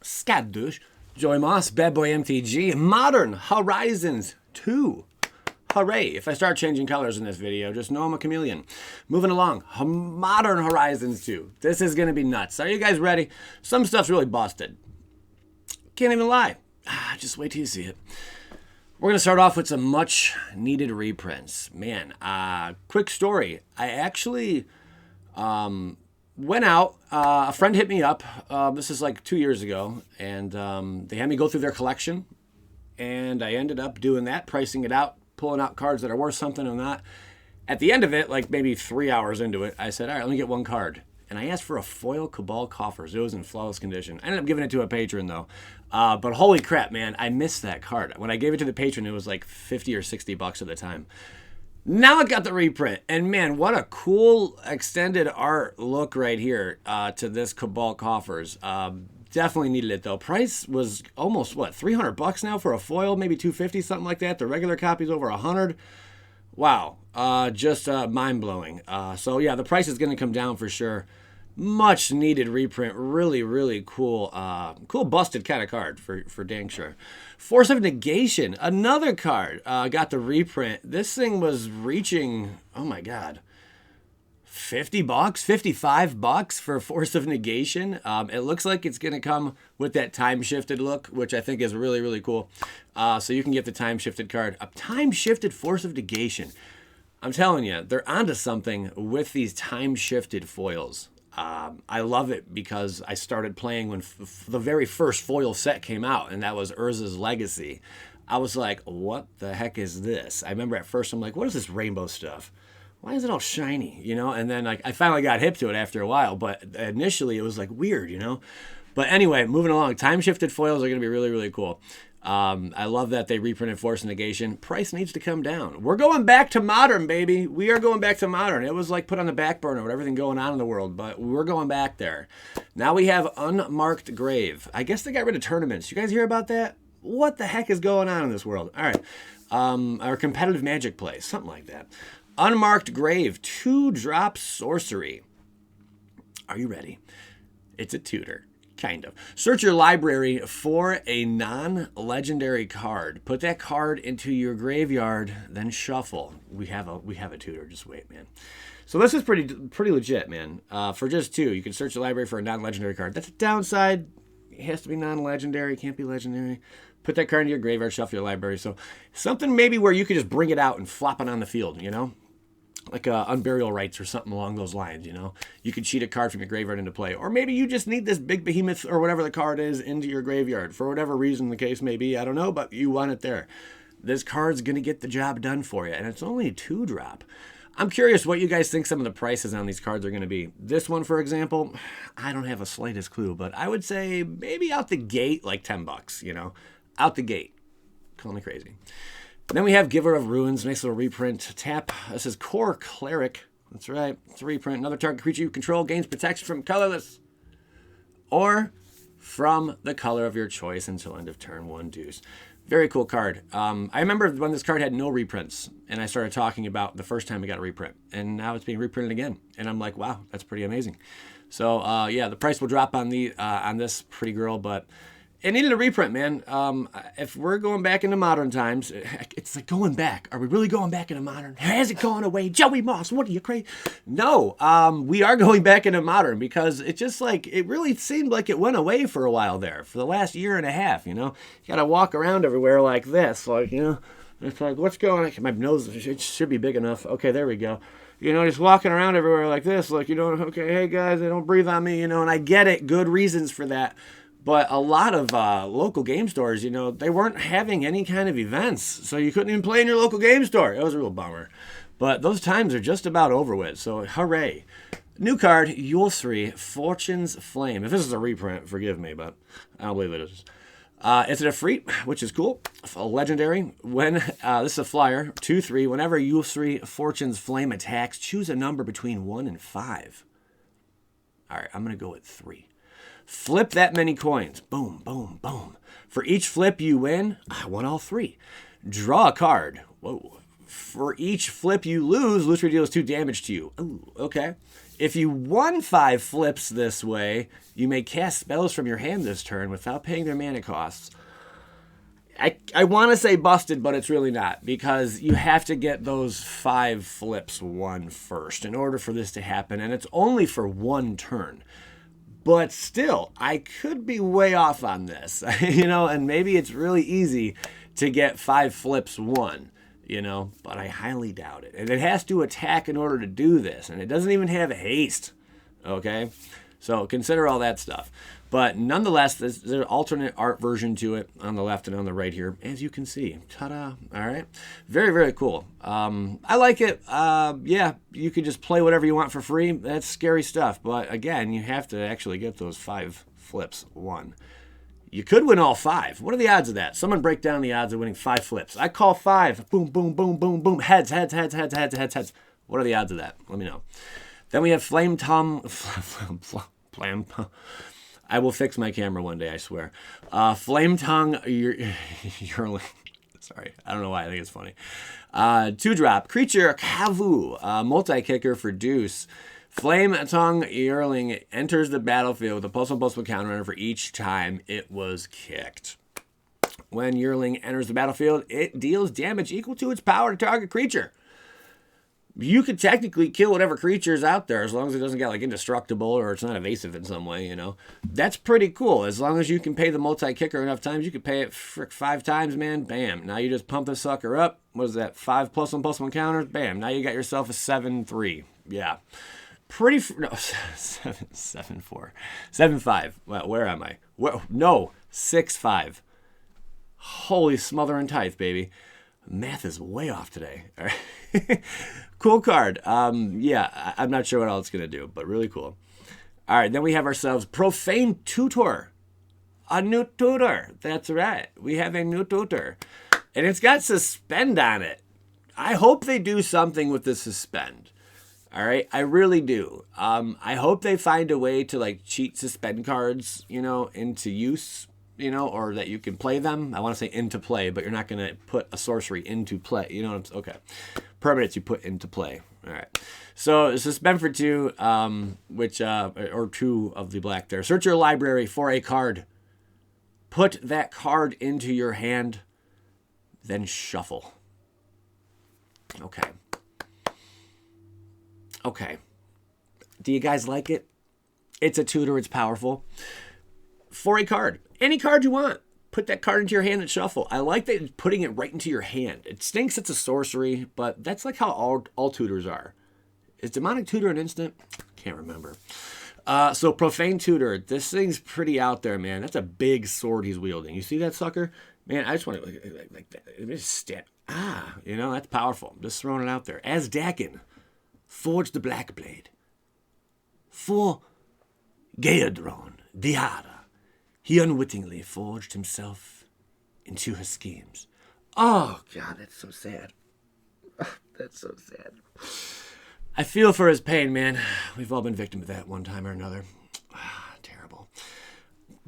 Skaddush, Joy Moss, Bad Boy MTG, Modern Horizons 2. Hooray. If I start changing colors in this video, just know I'm a chameleon. Moving along, Modern Horizons 2. This is going to be nuts. Are you guys ready? Some stuff's really busted. Can't even lie. Just wait till you see it. We're going to start off with some much needed reprints. Man, quick story. I actually went out. A friend hit me up. This is like 2 years ago. And they had me go through their collection. And I ended up doing that, pricing it out, pulling out cards that are worth something or not. At the end of it, like maybe 3 hours into it, I said, all right, let me get one card. And I asked for a foil Cabal Coffers. It was in flawless condition. I ended up giving it to a patron, though. But holy crap, man, I missed that card. When I gave it to the patron, it was like 50 or 60 bucks at the time. Now I got the reprint. And man, what a cool extended art look right here to this Cabal Coffers. Definitely needed it, though. Price was almost, what, 300 bucks now for a foil? Maybe 250, something like that. The regular copy's over 100. Wow. Just mind-blowing. So, yeah, the price is going to come down for sure. Much needed reprint. Really, really cool. Cool busted kind of card for dang sure. Force of Negation. Another card. Got the reprint. This thing was reaching, oh my God, 50 bucks, 55 bucks for Force of Negation. It looks like it's going to come with that time-shifted look, which I think is really, really cool. So you can get the time-shifted card. A time-shifted Force of Negation. I'm telling you, they're onto something with these time-shifted foils. I love it because I started playing when the very first foil set came out, and that was Urza's Legacy. I was like, what the heck is this? I remember at first I'm like, what is this rainbow stuff? Why is it all shiny, you know? And then like I finally got hip to it after a while, but initially it was like weird, you know? But anyway, moving along, time-shifted foils are going to be really, really cool. I love that they reprinted Force of Negation. Price needs to come down. We're going back to Modern, baby. We are going back to Modern. It was like put on the back burner with everything going on in the world, but we're going back there. Now we have Unmarked Grave. I guess they got rid of tournaments. You guys hear about that? What the heck is going on in this world? All right. Our competitive Magic play, something like that. Unmarked Grave, 2-drop sorcery. Are you ready? It's a tutor, kind of. Search your library for a non-legendary card. Put that card into your graveyard, then shuffle. We have a tutor. Just wait, man. So this is pretty legit, man. For just 2, you can search the library for a non-legendary card. That's a downside. It has to be non-legendary. Can't be legendary. Put that card into your graveyard, shuffle your library. So something maybe where you could just bring it out and flop it on the field, you know? Like Unburial Rights or something along those lines, you know? You could cheat a card from your graveyard into play. Or maybe you just need this big behemoth or whatever the card is into your graveyard. For whatever reason the case may be, I don't know, but you want it there. This card's going to get the job done for you, and it's only a 2-drop. I'm curious what you guys think some of the prices on these cards are going to be. This one, for example, I don't have a slightest clue, but I would say maybe out the gate, like 10 bucks, you know? Out the gate. Call me crazy. Then we have Giver of Ruins, nice little reprint. Tap, this is Core Cleric. That's right, it's a reprint. Another target creature you control gains protection from colorless or from the color of your choice until end of turn 1 deuce. Very cool card. I remember when this card had no reprints, and I started talking about the first time we got a reprint, and now it's being reprinted again. And I'm like, wow, that's pretty amazing. So yeah, the price will drop on this pretty girl, but it needed a reprint, man. If we're going back into modern times, it's like going back. Are we really going back into modern? Has it gone away? Joey Moss, what are you crazy? No, we are going back into modern because it just like, it really seemed like it went away for a while there, for the last year and a half, you know? You gotta walk around everywhere like this, like, you know? It's like, what's going on? My nose, it should be big enough. Okay, there we go. You know, just walking around everywhere like this, like, you know, okay, hey guys, they don't breathe on me, you know, and I get it, good reasons for that. But a lot of local game stores, you know, they weren't having any kind of events. So you couldn't even play in your local game store. It was a real bummer. But those times are just about over with. So hooray. New card, Yule 3, Fortune's Flame. If this is a reprint, forgive me, but I don't believe it is. It's a free, which is cool. A legendary. When this is a flyer, 2/3. Whenever Yule 3, Fortune's Flame attacks, choose a number between 1 and 5. All right, I'm going to go with 3. Flip that many coins. Boom, boom, boom. For each flip you win, I won all 3. Draw a card. Whoa. For each flip you lose, Lucifer deals 2 damage to you. Ooh, okay. If you won 5 flips this way, you may cast spells from your hand this turn without paying their mana costs. I want to say busted, but it's really not, because you have to get those 5 flips won first in order for this to happen, and it's only for 1 turn. But still, I could be way off on this, and maybe it's really easy to get 5 flips won, but I highly doubt it. And it has to attack in order to do this, and it doesn't even have haste, okay? So consider all that stuff. But nonetheless, there's an alternate art version to it on the left and on the right here, as you can see. Ta-da! All right, very, very cool. I like it. Yeah, you could just play whatever you want for free. That's scary stuff. But again, you have to actually get those 5 flips won. You could win all 5. What are the odds of that? Someone break down the odds of winning 5 flips. I call 5. Boom, boom, boom, boom, boom. Heads, heads, heads, heads, heads, heads, heads. What are the odds of that? Let me know. Then we have Flame Tongue. I will fix my camera one day, I swear. Flame Tongue Yearling. Sorry, I don't know why. I think it's funny. 2-drop. Creature, Kavu. Multi-kicker for Deuce. Flame Tongue Yearling enters the battlefield with a +1/+1 counter for each time it was kicked. When Yearling enters the battlefield, it deals damage equal to its power to target creature. You could technically kill whatever creature is out there as long as it doesn't get indestructible or it's not evasive in some way, That's pretty cool. As long as you can pay the multi-kicker enough times, you could pay it 5 times, man. Bam. Now you just pump the sucker up. What is that? 5 +1/+1 counters. Bam. Now you got yourself a 7/3. Yeah. Pretty... No, 7/4. 7/5. Well, where am I? No. 6/5. Holy smother and tithe, baby. Math is way off today. All right. Cool card. Yeah, I'm not sure what else it's going to do, but really cool. All right, then we have ourselves Profane Tutor. A new tutor. That's right. We have a new tutor. And it's got suspend on it. I hope they do something with the suspend. All right, I really do. I hope they find a way to cheat suspend cards, into use. Or that you can play them. I want to say into play, but you're not going to put a sorcery into play. Okay. Permanents you put into play. All right. So suspend for 2, or 2 of the black there. Search your library for a card. Put that card into your hand, then shuffle. Okay. Okay. Do you guys like it? It's a tutor. It's powerful. For a card. Any card you want. Put that card into your hand and shuffle. I like that it's putting it right into your hand. It stinks it's a sorcery, but that's how all tutors are. Is Demonic Tutor an instant? Can't remember. So Profane Tutor. This thing's pretty out there, man. That's a big sword he's wielding. You see that sucker? Man, I just want to like that. Just stab. That's powerful. I'm just throwing it out there. As Dakin, forge the Black Blade. For Gaedron, Diara. He unwittingly forged himself into her schemes. Oh, God, that's so sad. That's so sad. I feel for his pain, man. We've all been victim of that one time or another. Terrible.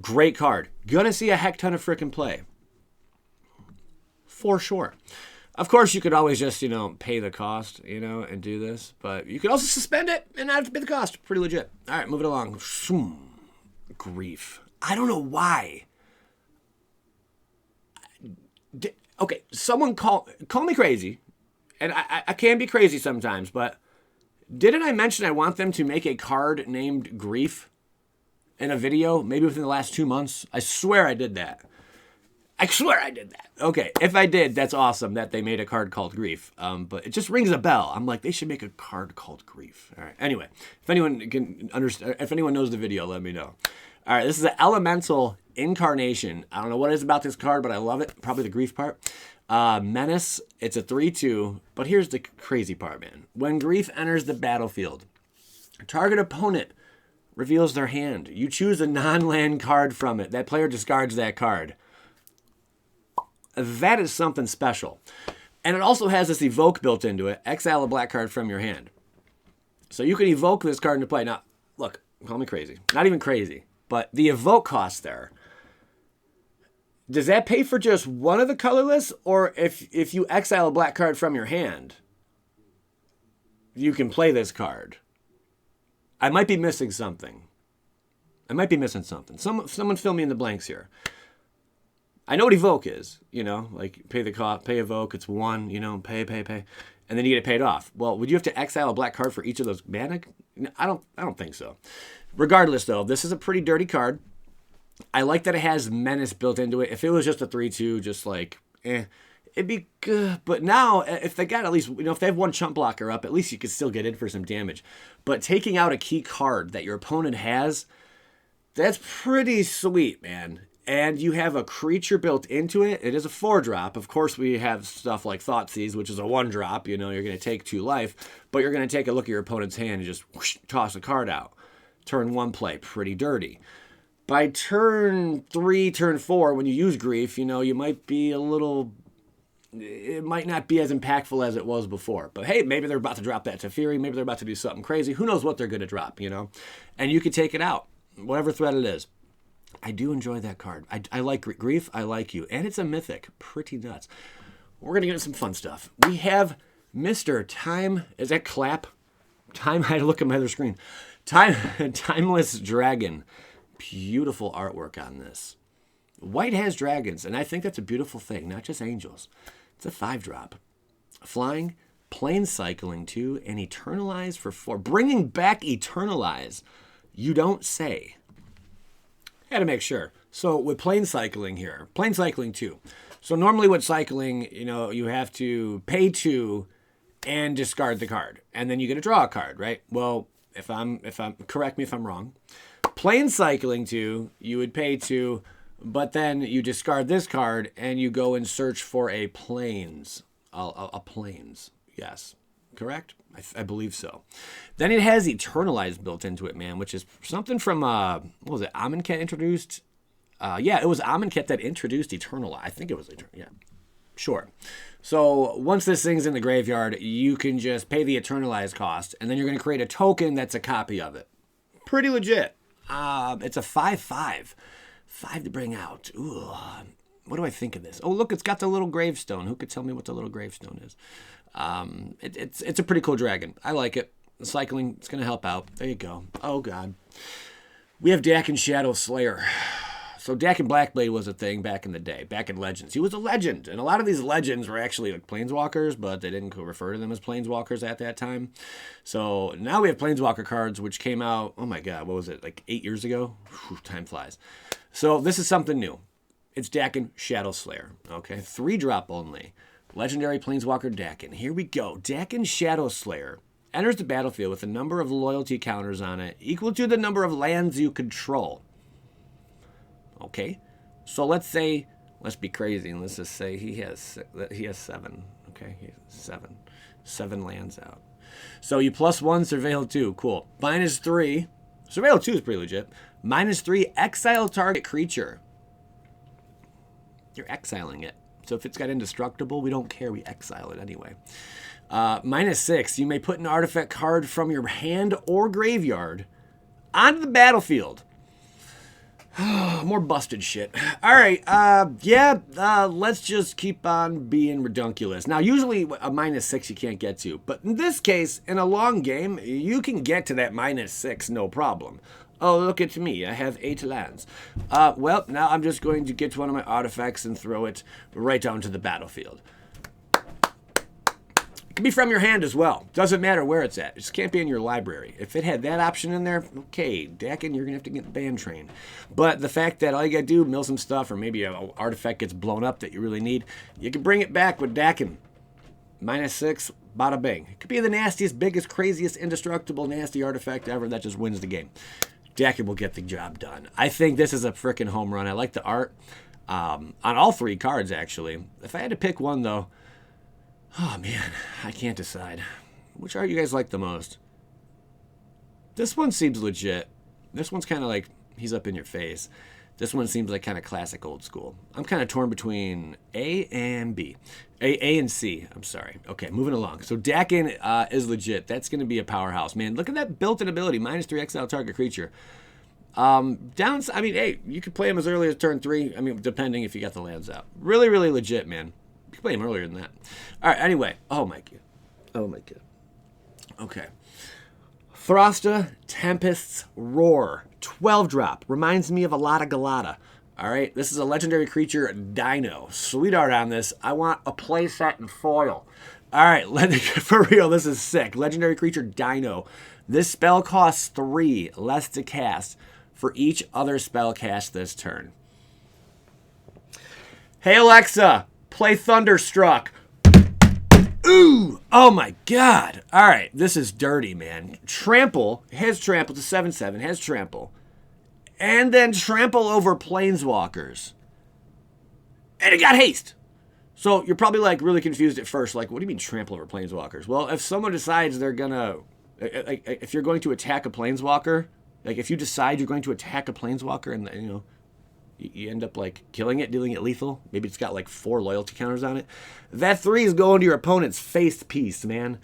Great card. Gonna see a heck ton of frickin' play. For sure. Of course, you could always just, pay the cost, and do this. But you could also suspend it and not have to pay the cost. Pretty legit. All right, moving along. Grief. I don't know why. Okay, someone call me crazy, and I can be crazy sometimes, but didn't I mention I want them to make a card named Grief in a video, maybe within the last 2 months? I swear I did that. Okay, if I did, that's awesome that they made a card called Grief. But it just rings a bell. I'm like, they should make a card called Grief. All right. Anyway, if anyone can understand, if anyone knows the video, let me know. All right, this is an Elemental Incarnation. I don't know what it is about this card, but I love it. Probably the Grief part. Menace, it's a 3/2, but here's the crazy part, man. When Grief enters the battlefield, target opponent reveals their hand. You choose a non-land card from it. That player discards that card. That is something special. And it also has this evoke built into it. Exile a black card from your hand. So you can evoke this card into play. Now, look, call me crazy. Not even crazy. But the evoke cost there, does that pay for just one of the colorless? Or if you exile a black card from your hand, you can play this card? I might be missing something. Someone fill me in the blanks here. I know what evoke is, you know, like pay the cost, pay evoke, it's 1, you know, pay, and then you get it paid off. Well, would you have to exile a black card for each of those mana? I don't think so. Regardless, though, this is a pretty dirty card. I like that it has menace built into it. If it was just a 3/2, just like, it'd be good. But now, if they got at least, you know, if they have one chump blocker up, at least you could still get in for some damage. But taking out a key card that your opponent has, that's pretty sweet, man. And you have a creature built into it. It is a 4-drop. Of course, we have stuff like Thoughtseize, which is a 1-drop. You know, you're going to take 2 life, but you're going to take a look at your opponent's hand and just whoosh, toss a card out. Turn 1 play, pretty dirty. By turn 3, turn 4, when you use Grief, you know, you might be a little... It might not be as impactful as it was before. But hey, maybe they're about to drop that Teferi. Maybe they're about to do something crazy. Who knows what they're going to drop, you know? And you can take it out, whatever threat it is. I do enjoy that card. I like Grief. I like you. And it's a mythic. Pretty nuts. We're going to get into some fun stuff. We have Mr. Time. Is that clap? Time. I had to look at my other screen. Timeless Dragon. Beautiful artwork on this. White has dragons, and I think that's a beautiful thing. Not just angels. It's a 5-drop. Flying, plane cycling 2, and Eternalize for 4. Bringing back Eternalize. You don't say. Had to make sure. So with plane cycling here, plane cycling 2. So normally with cycling, you know, you have to pay 2 and discard the card, and then you get to draw a card, right? Well, if I'm correct me if I'm wrong. Plane cycling 2, you would pay 2, but then you discard this card and you go and search for a plains, a plains. Yes, correct. I believe so. Then it has Eternalize built into it, man, which is something from, what was it, Amonkhet introduced? Yeah, it was Amonkhet that introduced Eternalize. I think it was, yeah, sure. So once this thing's in the graveyard, you can just pay the Eternalize cost, and then you're going to create a token that's a copy of it. Pretty legit. It's a 5/5. 5 to bring out. Ooh, what do I think of this? Oh, look, it's got the little gravestone. Who could tell me what the little gravestone is? It's a pretty cool dragon. I like it. The cycling, it's going to help out. There you go. Oh, God. We have Dakin Shadowslayer. So Dakin Blackblade was a thing back in the day, back in Legends. He was a legend, and a lot of these legends were actually like planeswalkers, but they didn't refer to them as planeswalkers at that time. So now we have planeswalker cards, which came out, oh my God, what was it, like 8 years ago? Whew, time flies. So this is something new. It's Dakin Shadowslayer, okay? 3-drop only. Legendary Planeswalker Dakin. Here we go. Dakin Shadowslayer enters the battlefield with a number of loyalty counters on it equal to the number of lands you control. Okay, so let's be crazy, and let's just say he has 7. Okay, he has 7 lands out. So you +1 Surveil 2, cool. -3, Surveil 2 is pretty legit. -3, exile target creature. You're exiling it. So if it's got indestructible, we don't care. We exile it anyway. -6, you may put an artifact card from your hand or graveyard onto the battlefield. More busted shit. All right, let's just keep on being redunculous. Now, usually a -6 you can't get to, but in this case, in a long game, you can get to that -6, no problem. Oh, look at me, I have 8 lands. Well, now I'm just going to get to one of my artifacts and throw it right down to the battlefield. It can be from your hand as well. Doesn't matter where it's at. It just can't be in your library. If it had that option in there, okay, Dakin, you're going to have to get band trained. But the fact that all you got to do, mill some stuff, or maybe an artifact gets blown up that you really need, you can bring it back with Dakin. -6, bada bing. It could be the nastiest, biggest, craziest, indestructible, nasty artifact ever that just wins the game. Dakin will get the job done. I think this is a freaking home run. I like the art on all 3 cards, actually. If I had to pick one, though, oh, man, I can't decide. Which art you guys like the most? This one seems legit. This one's kind of like, he's up in your face. This one seems like kind of classic old school. I'm kind of torn between A and B. A and C, I'm sorry. Okay, moving along. So Dakin is legit. That's going to be a powerhouse. Man, look at that built-in ability. -3, exile target creature. I mean, hey, you could play him as early as turn 3. I mean, depending if you got the lands out. Really, really legit, man. You can play him earlier than that. All right, anyway. Oh, my God. Oh, my God. Okay. Throsta, Tempest's Roar. 12 drop. Reminds me of a lot of Galata. All right, this is a legendary creature, Dino. Sweet art on this. I want a playset and foil. All right, for real, this is sick. Legendary creature, Dino. This spell costs 3 less to cast for each other spell cast this turn. Hey, Alexa, play Thunderstruck. Ooh, oh my God. All right, this is dirty, man. Trample, has trample to 7/7, has trample. And then trample over planeswalkers. And it got haste. So you're probably like really confused at first. Like, what do you mean trample over planeswalkers? Well, if someone decides they're going to, like, if you're going to attack a planeswalker, like if you decide you're going to attack a planeswalker and, you know, you end up like killing it, dealing it lethal. Maybe it's got like 4 loyalty counters on it. That 3 is going to your opponent's face piece, man.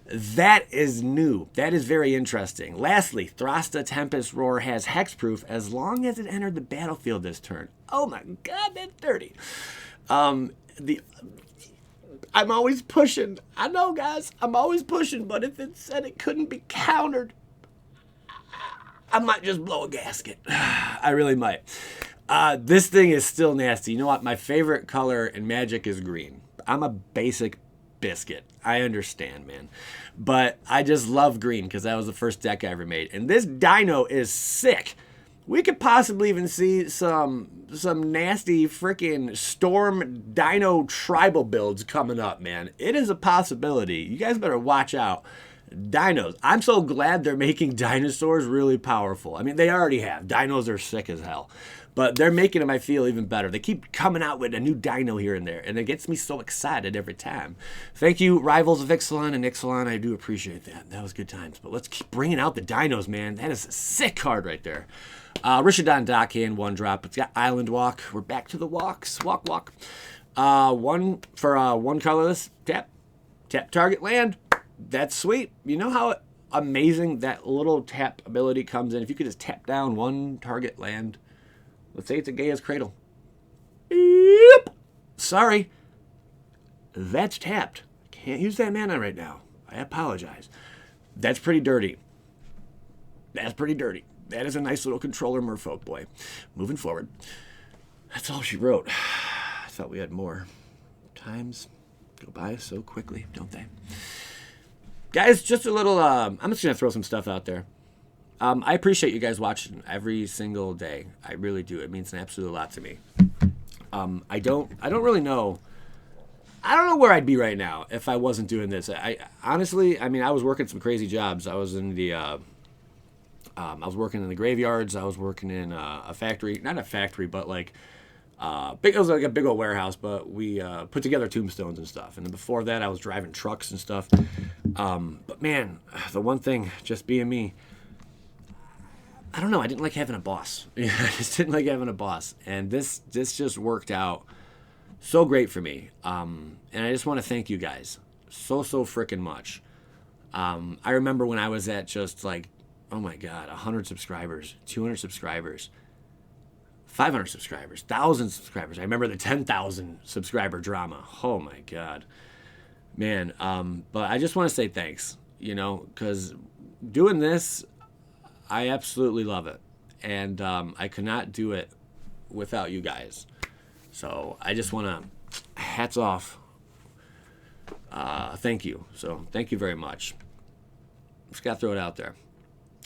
That is new. That is very interesting. Lastly, Throsta Tempest Roar has hexproof as long as it entered the battlefield this turn. Oh my God, that's dirty. I'm always pushing. I know, guys. I'm always pushing, but if it said it couldn't be countered, I might just blow a gasket. I really might. This thing is still nasty. You know what? My favorite color in Magic is green. I'm a basic biscuit. I understand, man. But I just love green because that was the first deck I ever made. And this Dino is sick. We could possibly even see some nasty freaking Storm Dino tribal builds coming up, man. It is a possibility. You guys better watch out. Dinos. I'm so glad they're making dinosaurs really powerful. I mean, they already have. Dinos are sick as hell. But they're making them, I feel, even better. They keep coming out with a new dino here and there, and it gets me so excited every time. Thank you, Rivals of Ixalan and Ixalan. I do appreciate that. That was good times. But let's keep bringing out the dinos, man. That is a sick card right there. Rishadan Dockhand, 1 drop. It's got Island Walk. We're back to the walks. Walk. 1 for 1 colorless. Tap target land. That's sweet. You know how amazing that little tap ability comes in? If you could just tap down 1 target land. Let's say it's a Gaia's Cradle. Yep. Sorry. That's tapped. Can't use that mana right now. I apologize. That's pretty dirty. That's pretty dirty. That is a nice little controller merfolk boy. Moving forward. That's all she wrote. I thought we had more. Times go by so quickly, don't they? Guys, just a little, I'm just going to throw some stuff out there. I appreciate you guys watching every single day. I really do. It means an absolute lot to me. I don't really know. I don't know where I'd be right now if I wasn't doing this. Honestly, I mean, I was working some crazy jobs. I was in the, I was working in the graveyards. I was working in a factory, not a factory, but like, it was like a big old warehouse, but we put together tombstones and stuff. And then before that, I was driving trucks and stuff. But man, the one thing, just being me, I don't know. I didn't like having a boss. I just didn't like having a boss. And this just worked out so great for me. And I just want to thank you guys so freaking much. I remember when I was at just like, oh my God, 100 subscribers, 200 subscribers, 500 subscribers, 1,000 subscribers. I remember the 10,000 subscriber drama. Oh my God, man. But I just want to say thanks, you know, because doing this, I absolutely love it. And I could not do it without you guys. So I just want to, hats off. Thank you. So thank you very much. Just got to throw it out there.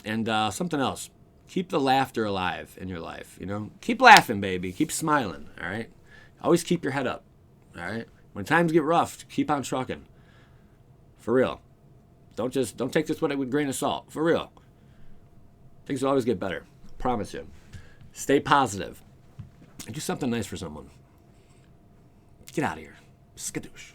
And something else. Keep the laughter alive in your life, you know? Keep laughing, baby. Keep smiling, all right? Always keep your head up, all right? When times get rough, keep on trucking. For real. Don't take this with a grain of salt. For real. Things will always get better. Promise you. Stay positive. And do something nice for someone. Get out of here. Skadoosh.